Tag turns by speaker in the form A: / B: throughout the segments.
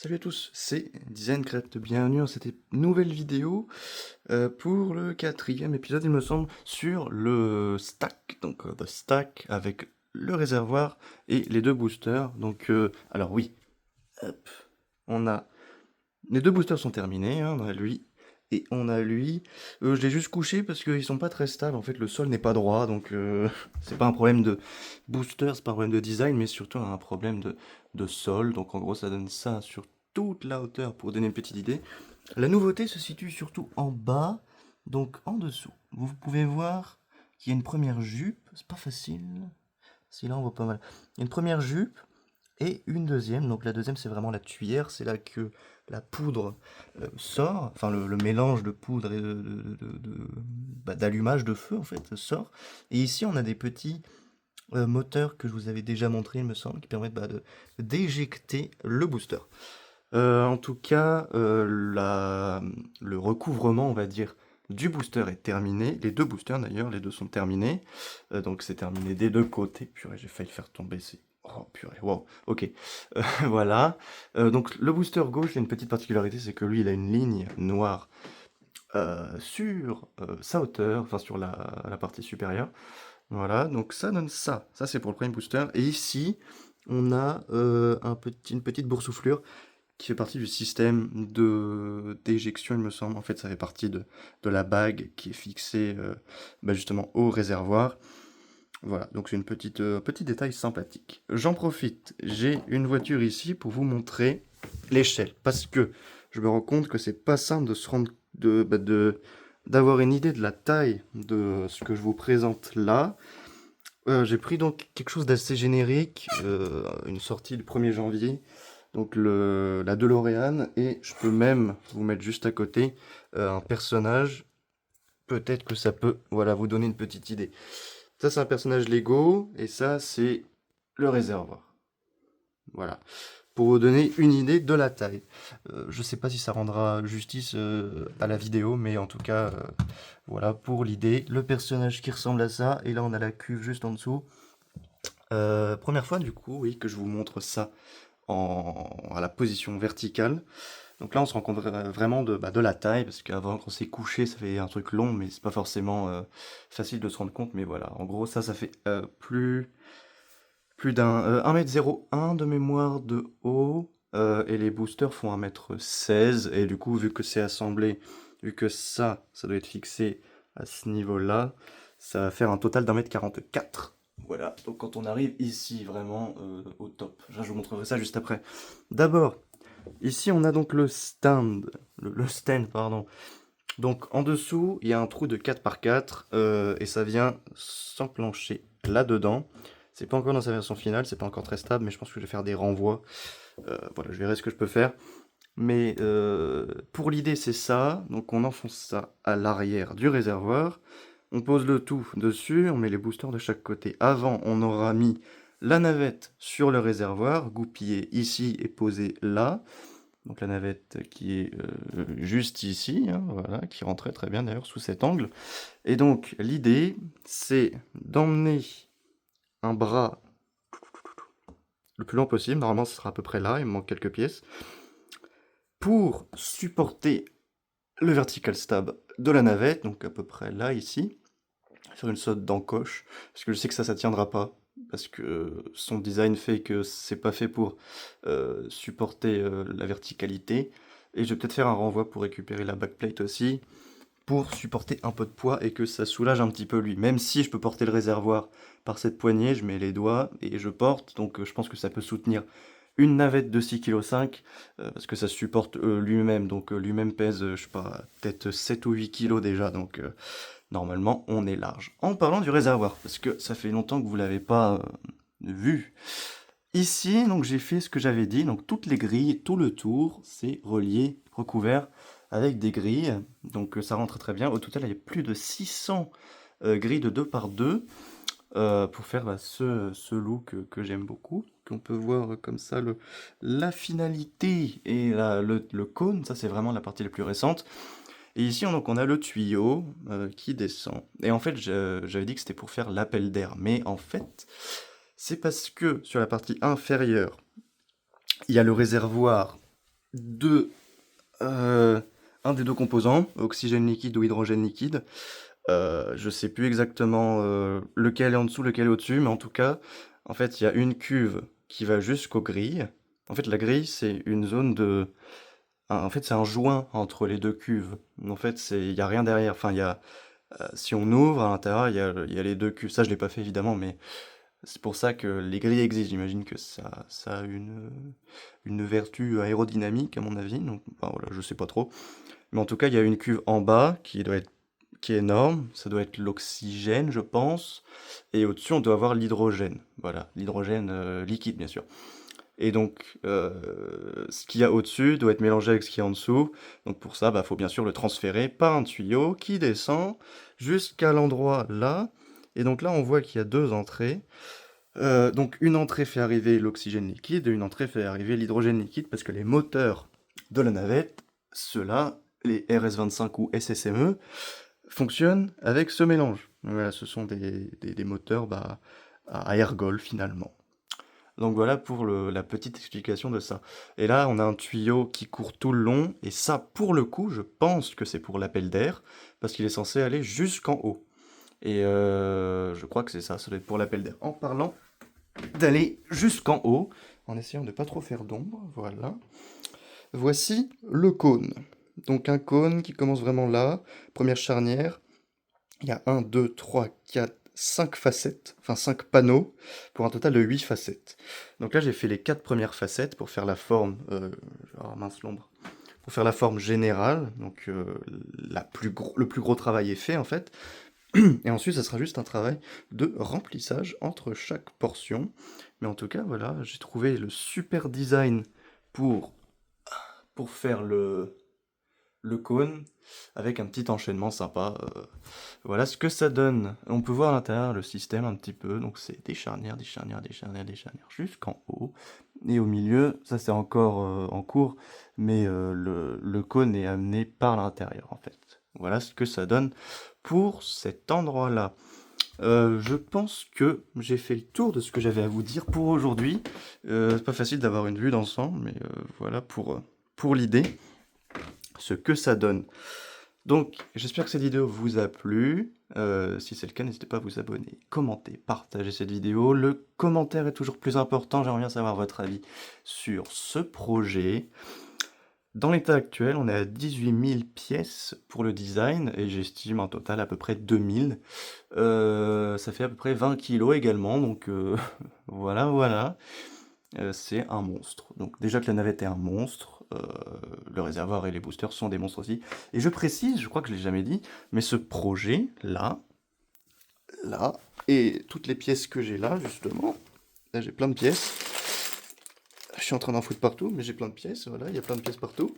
A: Salut à tous, c'est Designcraft, bienvenue dans cette nouvelle vidéo pour le quatrième épisode il me semble sur le stack, donc the stack avec le réservoir et les deux boosters. Donc alors oui, hop, on a les deux boosters sont terminés, hein, on a lui et on a lui. Je l'ai juste couché parce qu'ils sont pas très stables, en fait le sol n'est pas droit, donc c'est pas un problème de booster, c'est pas un problème de design, mais surtout un problème de sol. Donc en gros ça donne ça sur toute la hauteur pour donner une petite idée. La nouveauté se situe surtout en bas, donc en dessous. Vous pouvez voir qu'il y a une première jupe, c'est pas facile, si là on voit pas mal. Il y a une première jupe et une deuxième, donc la deuxième c'est vraiment la tuyère, c'est là que la poudre sort, enfin le mélange de poudre et d'allumage de feu en fait sort. Et ici on a des petits moteurs que je vous avais déjà montré il me semble, qui permettent d'éjecter le booster. En tout cas, le recouvrement, on va dire, du booster est terminé. Les deux boosters d'ailleurs, les deux sont terminés. Donc c'est terminé des deux côtés. Purée, j'ai failli faire tomber ces... Oh purée, wow, ok. Voilà. Donc le booster gauche, il y a une petite particularité, c'est que lui, il a une ligne noire sur sa hauteur, enfin sur la partie supérieure. Voilà, donc ça donne ça. Ça, c'est pour le premier booster. Et ici, on a une petite boursouflure qui fait partie du système d'éjection, il me semble. En fait, ça fait partie de la bague qui est fixée justement au réservoir. Voilà, donc c'est petit détail sympathique. J'en profite, j'ai une voiture ici pour vous montrer l'échelle, parce que je me rends compte que c'est pas simple de se rendre d'avoir une idée de la taille de ce que je vous présente là. J'ai pris donc quelque chose d'assez générique, une sortie du 1er janvier, donc la DeLorean, et je peux même vous mettre juste à côté un personnage. Peut-être que ça peut, voilà, vous donner une petite idée. Ça, c'est un personnage Lego, et ça, c'est le réservoir. Voilà. Pour vous donner une idée de la taille. Je sais pas si ça rendra justice à la vidéo, mais en tout cas, voilà pour l'idée. Le personnage qui ressemble à ça, et là on a la cuve juste en dessous. Première fois du coup, oui, que je vous montre ça à la position verticale. Donc là, on se rend compte vraiment de la taille, parce qu'avant, quand c'est couché, ça fait un truc long, mais c'est pas forcément facile de se rendre compte. Mais voilà, en gros, ça fait plus d'un 1,01 m de mémoire de haut, et les boosters font 1,16 m. Et du coup, vu que c'est assemblé, vu que ça doit être fixé à ce niveau-là, ça va faire un total d'1,44 m. Voilà, donc quand on arrive ici, vraiment au top. Je vous montrerai ça juste après. D'abord, ici on a donc le stand, le stand, pardon. Donc en dessous, il y a un trou de 4 par 4 et ça vient s'enclencher là-dedans. C'est pas encore dans sa version finale, c'est pas encore très stable, mais je pense que je vais faire des renvois. Voilà, je verrai ce que je peux faire. Mais pour l'idée, c'est ça. Donc on enfonce ça à l'arrière du réservoir. On pose le tout dessus, on met les boosters de chaque côté. Avant, on aura mis la navette sur le réservoir, goupillée ici et posée là. Donc la navette qui est juste ici, hein, voilà, qui rentrait très bien d'ailleurs sous cet angle. Et donc l'idée, c'est d'emmener un bras le plus long possible. Normalement, ce sera à peu près là, il me manque quelques pièces. Pour supporter le vertical stab de la navette, donc à peu près là, ici. Faire une sorte d'encoche, parce que je sais que ça tiendra pas. Parce que son design fait que c'est pas fait pour supporter la verticalité. Et je vais peut-être faire un renvoi pour récupérer la backplate aussi, pour supporter un peu de poids et que ça soulage un petit peu lui. Même si je peux porter le réservoir par cette poignée, je mets les doigts et je porte, donc je pense que ça peut soutenir une navette de 6,5 kg, parce que ça supporte lui-même, donc lui-même pèse, je sais pas, peut-être 7 ou 8 kg déjà, donc normalement on est large. En parlant du réservoir, parce que ça fait longtemps que vous l'avez pas vu, ici, donc j'ai fait ce que j'avais dit, donc toutes les grilles, tout le tour, c'est relié, recouvert avec des grilles, donc ça rentre très bien. Au total, il y a plus de 600 grilles de 2 par 2 pour faire ce look que j'aime beaucoup. On peut voir comme ça la finalité et le cône, ça c'est vraiment la partie la plus récente. Et ici, donc, on a le tuyau qui descend. Et en fait, j'avais dit que c'était pour faire l'appel d'air, mais en fait, c'est parce que sur la partie inférieure, il y a le réservoir deux, un des deux composants, oxygène liquide ou hydrogène liquide. Je sais plus exactement lequel est en dessous, lequel est au-dessus, mais en tout cas, en fait, il y a une cuve qui va jusqu'aux grilles. En fait, la grille, c'est une zone de... En fait, c'est un joint entre les deux cuves. En fait, il y a rien derrière. Enfin, si on ouvre à l'intérieur, il y a les deux cuves. Ça, je l'ai pas fait évidemment, mais c'est pour ça que les grilles existent. J'imagine que ça a une vertu aérodynamique, à mon avis. Donc, enfin, voilà, je sais pas trop. Mais en tout cas, il y a une cuve en bas qui est énorme. Ça doit être l'oxygène, je pense. Et au-dessus, on doit avoir l'hydrogène. Voilà, l'hydrogène liquide, bien sûr. Et donc, ce qu'il y a au-dessus doit être mélangé avec ce qu'il y a en dessous. Donc pour ça, bah, faut bien sûr le transférer par un tuyau qui descend jusqu'à l'endroit là. Et donc là, on voit qu'il y a deux entrées. Donc une entrée fait arriver l'oxygène liquide et une entrée fait arriver l'hydrogène liquide parce que les moteurs de la navette, ceux-là, les RS-25 ou SSME, fonctionnent avec ce mélange. Voilà, ce sont des moteurs bah, à ergol finalement. Donc voilà pour la petite explication de ça. Et là, on a un tuyau qui court tout le long, et ça, pour le coup, je pense que c'est pour l'appel d'air, parce qu'il est censé aller jusqu'en haut. Et je crois que c'est ça, ça doit être pour l'appel d'air. En parlant d'aller jusqu'en haut, en essayant de ne pas trop faire d'ombre, voilà. Voici le cône. Donc un cône qui commence vraiment là, première charnière, il y a 1, 2, 3, 4, 5 facettes, enfin 5 panneaux, pour un total de 8 facettes. Donc là, j'ai fait les 4 premières facettes pour faire la forme... mince l'ombre. Pour faire la forme générale, donc le plus gros travail est fait en fait. Et ensuite, ça sera juste un travail de remplissage entre chaque portion. Mais en tout cas, voilà, j'ai trouvé le super design pour, pour faire le cône avec un petit enchaînement sympa. Voilà ce que ça donne. On peut voir à l'intérieur le système un petit peu. Donc c'est des charnières, des charnières, des charnières, des charnières jusqu'en haut. Et au milieu, ça c'est encore en cours, mais le cône est amené par l'intérieur en fait. Voilà ce que ça donne pour cet endroit-là. Je pense que j'ai fait le tour de ce que j'avais à vous dire pour aujourd'hui. C'est pas facile d'avoir une vue d'ensemble, mais voilà pour l'idée, ce que ça donne. Donc, j'espère que cette vidéo vous a plu. Si c'est le cas, n'hésitez pas à vous abonner, commenter, partager cette vidéo. Le commentaire est toujours plus important. J'aimerais bien savoir votre avis sur ce projet. Dans l'état actuel, on est à 18 000 pièces pour le design et j'estime un total à peu près 2000. Ça fait à peu près 20 kilos également, donc voilà, voilà. C'est un monstre. Donc déjà que la navette est un monstre, le réservoir et les boosters sont des monstres aussi. Et je précise, je crois que je l'ai jamais dit, mais ce projet là, là, et toutes les pièces que j'ai là justement, là j'ai plein de pièces. Je suis en train d'en foutre partout, mais j'ai plein de pièces, voilà, il y a plein de pièces partout.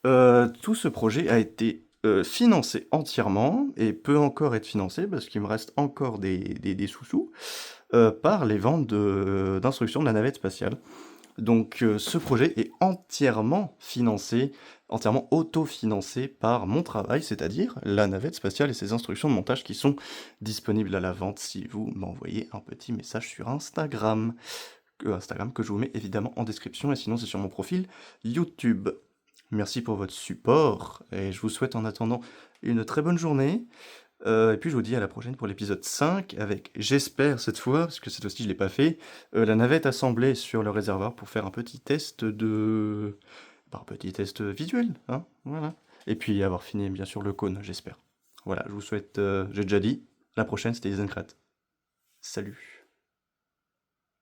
A: Tout ce projet a été financé entièrement, et peut encore être financé, parce qu'il me reste encore des sous-sous, par les ventes d'instructions de la navette spatiale. Donc ce projet est entièrement financé, entièrement autofinancé par mon travail, c'est-à-dire la navette spatiale et ses instructions de montage qui sont disponibles à la vente si vous m'envoyez un petit message sur Instagram. Instagram que je vous mets évidemment en description, et sinon c'est sur mon profil YouTube. Merci pour votre support, et je vous souhaite en attendant une très bonne journée. Et puis je vous dis à la prochaine pour l'épisode 5, avec, j'espère cette fois, parce que cette fois-ci je l'ai pas fait, la navette assemblée sur le réservoir pour faire un petit test un petit test visuel, hein, voilà. Et puis avoir fini bien sûr le cône, j'espère. Voilà, je vous souhaite, j'ai déjà dit, la prochaine c'était Isencrat. Salut.